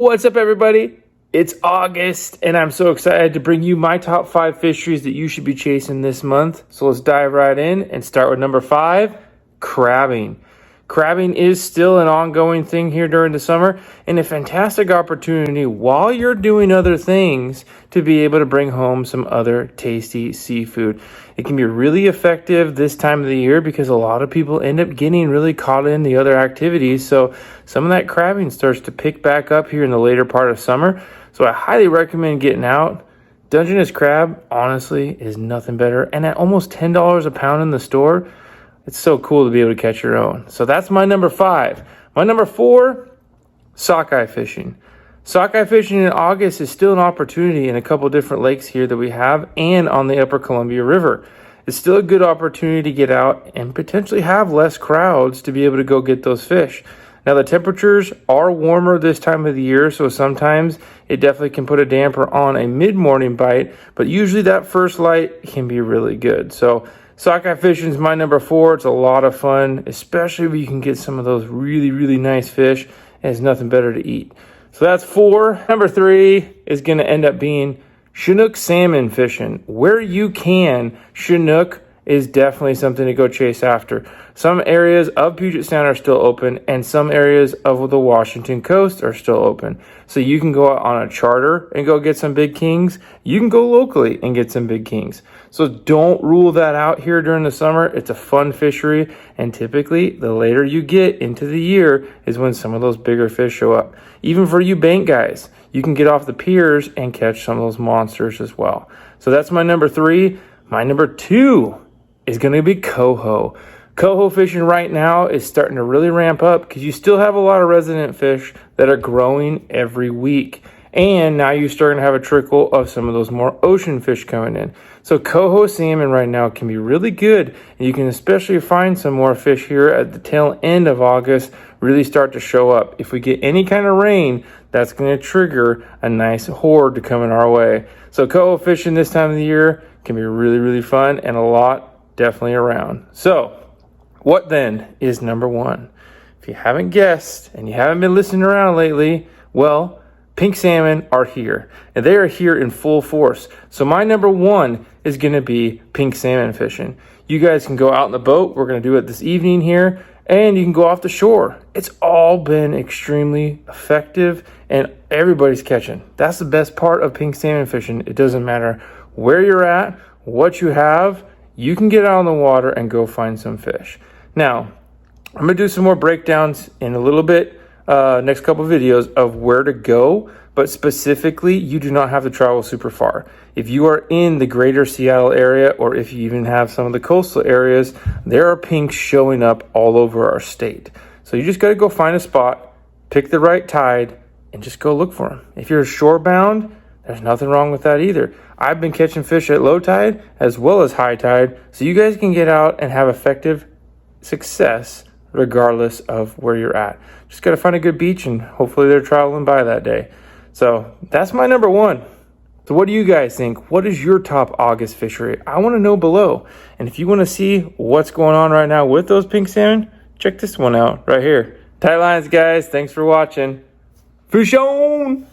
What's up, everybody? It's August, and I'm so excited to bring you my top 5 fisheries that you should be chasing this month. So let's dive right in and start with number 5, crabbing. Crabbing is still an ongoing thing here during the summer and a fantastic opportunity while you're doing other things to be able to bring home some other tasty seafood. It can be really effective this time of the year because a lot of people end up getting really caught in the other activities. So some of that crabbing starts to pick back up here in the later part of summer. So I highly recommend getting out. Dungeness crab, honestly, is nothing better. And at almost $10 a pound in the store, it's so cool to be able to catch your own. So that's my number 5. My number 4, sockeye fishing. Sockeye fishing in August is still an opportunity in a couple different lakes here that we have and on the upper Columbia River. It's still a good opportunity to get out and potentially have less crowds to be able to go get those fish. Now, the temperatures are warmer this time of the year, so sometimes it definitely can put a damper on a mid-morning bite, but usually that first light can be really good. So sockeye fishing is my number 4. It's a lot of fun, especially if you can get some of those really, really nice fish, and it's nothing better to eat. So that's 4. Number 3 is going to end up being Chinook salmon fishing. Where you can, Chinook is definitely something to go chase after. Some areas of Puget Sound are still open, and some areas of the Washington coast are still open. So you can go out on a charter and go get some big kings. You can go locally and get some big kings. So don't rule that out here during the summer. It's a fun fishery, and typically the later you get into the year is when some of those bigger fish show up. Even for you bank guys, you can get off the piers and catch some of those monsters as well. So that's my number 3. My number 2 is going to be coho. Coho fishing right now is starting to really ramp up because you still have a lot of resident fish that are growing every week. And now you're starting to have a trickle of some of those more ocean fish coming in. So coho salmon right now can be really good. And you can especially find some more fish here at the tail end of August really start to show up. If we get any kind of rain, that's going to trigger a nice horde to come in our way. So coho fishing this time of the year can be really, really fun and a lot definitely around. So what then is number 1? If you haven't guessed and you haven't been listening around lately, well, pink salmon are here, and they are here in full force. So my number 1 is going to be pink salmon fishing. You guys can go out in the boat. We're going to do it this evening here, and you can go off the shore. It's all been extremely effective, and everybody's catching. That's the best part of pink salmon fishing. It doesn't matter where you're at, what you have, you can get out on the water and go find some fish. Now, I'm going to do some more breakdowns in a little bit, next couple videos of where to go, but specifically, you do not have to travel super far. If you are in the greater Seattle area, or if you even have some of the coastal areas, there are pinks showing up all over our state. So you just got to go find a spot, pick the right tide, and just go look for them. If you're shore bound, there's nothing wrong with that either. I've been catching fish at low tide as well as high tide, so you guys can get out and have effective success regardless of where you're at. Just got to find a good beach, and hopefully they're traveling by that day. So that's my number 1. So what do you guys think? What is your top August fishery? I want to know below. And if you want to see what's going on right now with those pink salmon, check this one out right here. Tight lines, guys. Thanks for watching. Fish on!